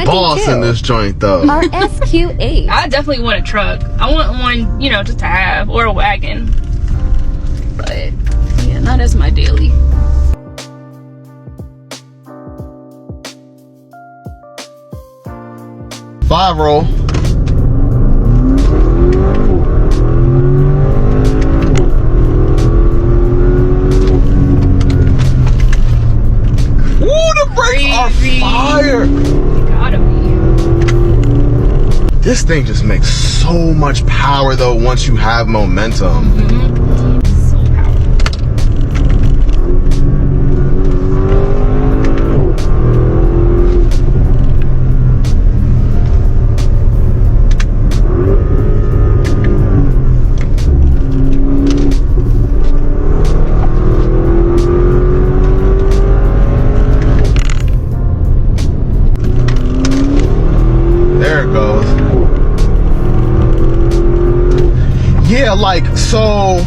boss in this joint, though. RSQ8. I definitely want a truck. I want one, you know, just to have, or a wagon. But yeah, not as my daily. Five roll. Ooh, the brakes are fire. Gotta be. This thing just makes so much power though once you have momentum. So powerful. There it goes. Yeah, like, so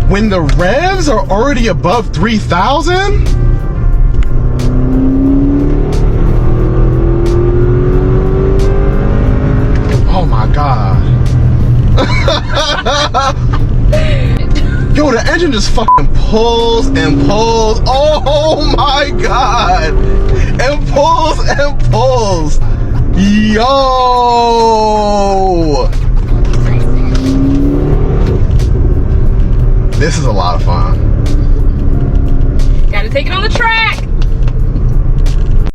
when the revs are already above 3,000, oh my God. Yo, the engine just fucking pulls and pulls. Oh my God. And pulls and pulls. Yo.